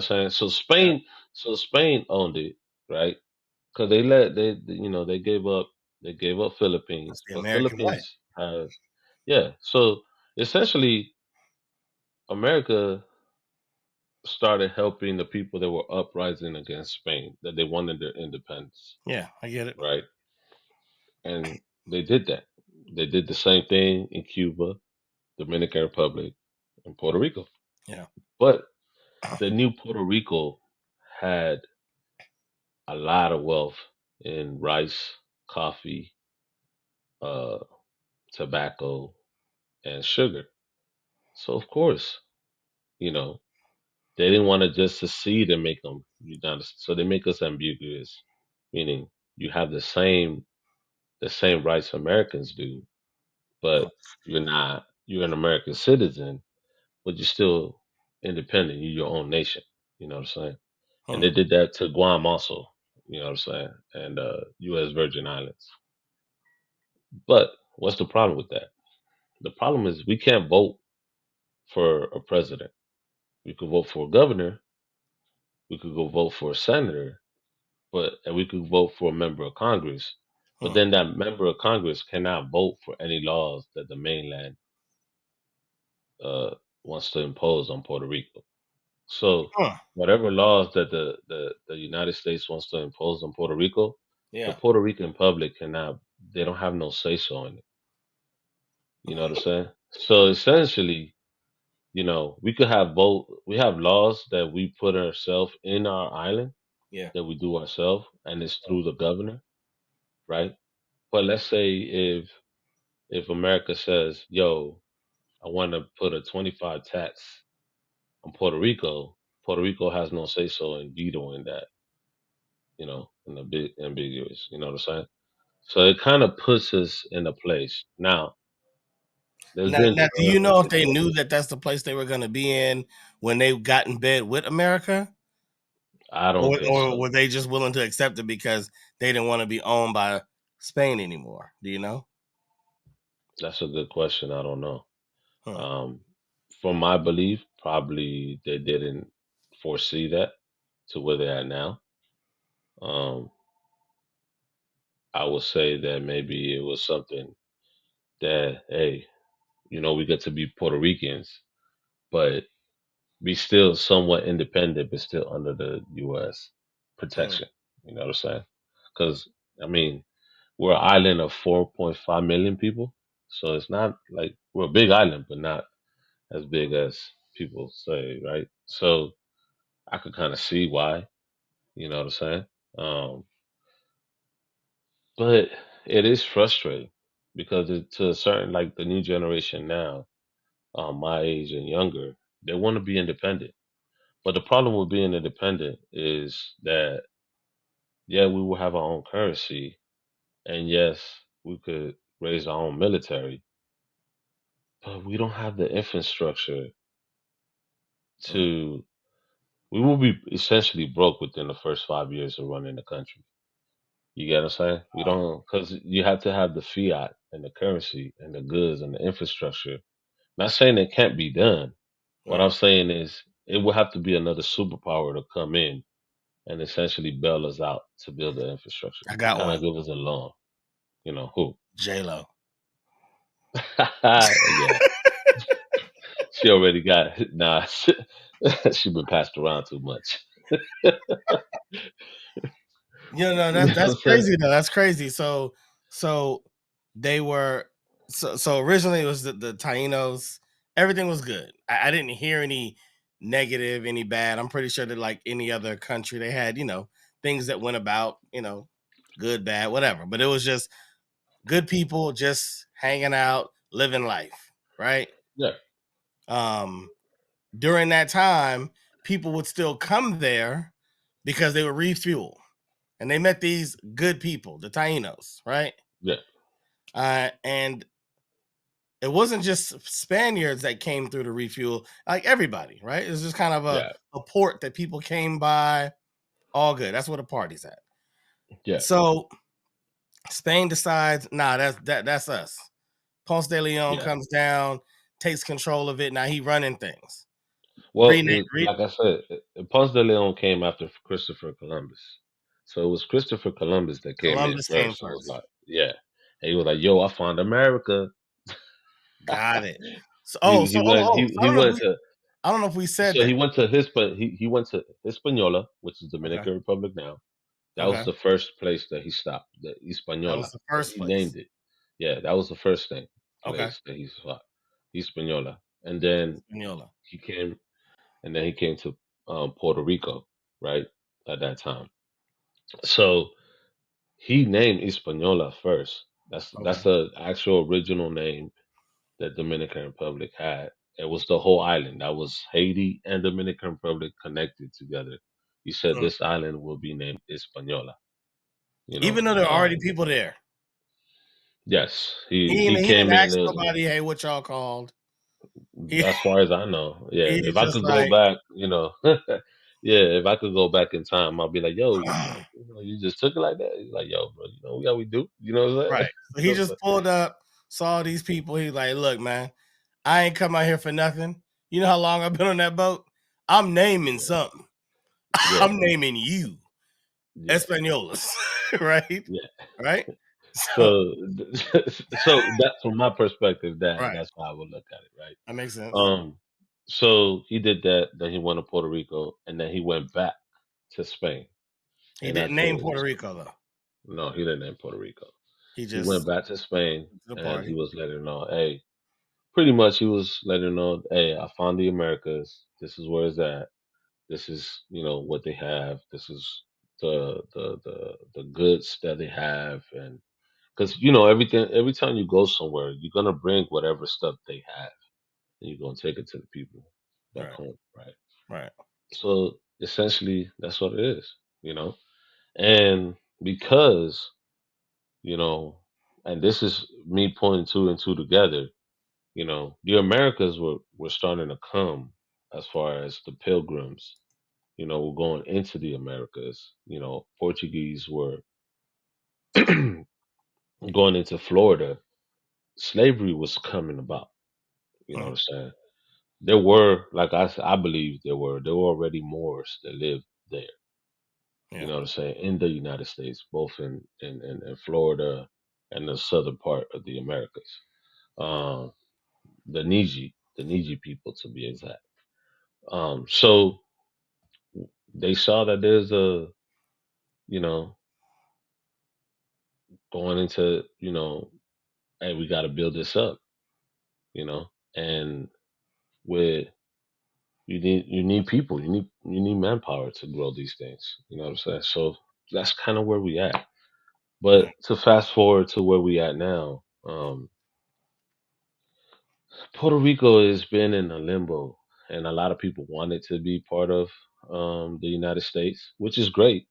what I'm saying? Yeah. So Spain owned it, right? Because they gave up That's Philippines, the but American way. Philippines has yeah. So essentially, America started helping the people that were uprising against Spain, that they wanted their independence, Yeah, I get it. right? And they did that. They did the same thing in Cuba, Dominican Republic, and Puerto Rico. Yeah. But the new Puerto Rico had a lot of wealth in rice, coffee, uh, tobacco, and sugar. So of course, you know, they didn't want to just secede and make them United States. So they make us ambiguous, meaning you have the same rights Americans do, but Mm, you're an American citizen, but you're still independent. You're your own nation. You know what I'm saying? And they mm, did that to Guam also. You know what I'm saying? And U.S. Virgin Islands. But what's the problem with that? The problem is we can't vote for a president. We could vote for a governor. We could go vote for a senator, and we could vote for a member of Congress. But mm. then that member of Congress cannot vote for any laws that the mainland uh, wants to impose on Puerto Rico. So Huh. whatever laws that the United States wants to impose on Puerto Rico, the Yeah. Puerto Rican public cannot. They don't have no say so in it. You know what I'm saying? So essentially, we could have vote. We have laws that we put ourselves in our island Yeah. that we do ourselves, and it's through the governor, right? But let's say if America says, "Yo, I want to put a 25 tax on Puerto Rico," Puerto Rico has no say so in vetoing that, in the big ambiguous. You know what I'm saying? So it kind of puts us in a place. Now, there's Now, been now, do you times know if in they Puerto knew Rico. that that's the place they were going to be in when they got in bed with America, I don't or think were so. they just willing to accept it because they didn't want to be owned by Spain anymore? Do you know? That's a good question. I don't know. Huh. Um, from my belief, probably they didn't foresee that to where they're at now. Um, I would say that maybe it was something that, hey, we get to be Puerto Ricans, but be still somewhat independent, but still under the U.S. Hmm. protection. You know what I'm saying? Because, I mean, we're an island of 4.5 million people. So it's not like we're a big island, but not as big as people say, right? So I could kind of see why, you know what I'm saying? Um, but it is frustrating because to a certain, like the new generation now, my age and younger, they want to be independent. But the problem with being independent is that, yeah, we will have our own currency, and yes, we could raise our own military, but we don't have the infrastructure Hmm. to. We will be essentially broke within the first 5 years of running the country. You get what I'm saying? We Wow. don't, because you have to have the fiat and the currency and the goods and the infrastructure. Not saying it can't be done. What I'm Right. saying is it will have to be another superpower to come in and essentially bail us out to build the infrastructure, I to got kind of one. give us a loan. Who? J Lo. Yeah, she already got it. Nah, she been passed around too much. You know, You know what that's I'm saying? crazy though. That's crazy. So they were so originally it was the Tainos. Everything was good. I didn't hear any negative, any bad. I'm pretty sure that like any other country, they had, things that went about, good, bad, whatever. But it was just good people just hanging out, living life, right? Yeah, Um, During that time, people would still come there because they would refuel and they met these good people, the Tainos, right? yeah, And it wasn't just Spaniards that came through to refuel, like everybody, right? It was just kind of yeah, a port that people came by, all good. That's where the party's at. yeah, So Spain decides, nah, that's us. Ponce de Leon yeah, comes down, takes control of it. Now he running things. Well, Read like I said, Ponce de Leon came after Christopher Columbus, so it was Christopher Columbus that came in Columbus came first. It was first. like, yeah, and he was like, "Yo, I found America." Got it. So he oh, he so went he I he don't know if went we to I don't know if we said so that. he went to Hispaniola, which is Okay. Dominican Republic now. That was Okay. the first place that he stopped, the That Hispaniola. was the That first he place. named it. Yeah, that was the first thing Okay. place that he stopped, Hispaniola, and then Hispaniola. he came he came to Puerto Rico, right at that time. So he named Hispaniola first. That's Okay. the actual original name that Dominican Republic had. It was the whole island. That was Haiti and Dominican Republic connected together. He said Mm. this island will be named Hispaniola. You Even know, though there are already people there. yes, he He came didn't in. ask nobody, hey, what y'all called. He As far as I know, yeah. he's If I just could go like, back, yeah. If I could go back in time, I'll be like, yo, you just took it like that. He's like, yo, bro, how we do. You know what I'm saying? right. So he just pulled up, saw these people. He's like, look, man, I ain't come out here for nothing. You know how long I've been on that boat? I'm naming Yeah, something. yeah, I'm naming you. yeah, Espanolas. Right? yeah. Right? So So, so that's from my perspective. right. That's how I would look at it, right? That makes sense. Um, so he did that. Then he went to Puerto Rico, and then he went back to Spain, He and didn't that's name where he Puerto was. Rico though. No, he didn't name Puerto Rico. He He went just back to Spain, went to the and he party. was letting her know, hey, pretty much he was letting her know, hey, I found the Americas. This is where it's at. This is, what they have. This is the goods that they have, and because everything. Every time you go somewhere, you're gonna bring whatever stuff they have, and you're gonna take it to the people back Right. home, right? Right. So essentially, that's what it is, and because you know, and this is me putting two and two together. The Americas were starting to come as far as the pilgrims, were going into the Americas. Portuguese were going into Florida. Slavery was coming about. You know Mm, what I'm saying? There were, like I believe there were already Moors that lived there. You yeah. know what I'm saying? In the United States, both in Florida and the southern part of the Americas. Um, the Niji people to be exact. So they saw that there's you know, going into, hey, we got to build this up, you know, and with you need people, you need manpower to grow these things. You know what I'm saying? So that's kind of where we at. But Mm, to fast forward to where we at now, Puerto Rico has been in a limbo, and a lot of people want it to be part of the United States, which is great.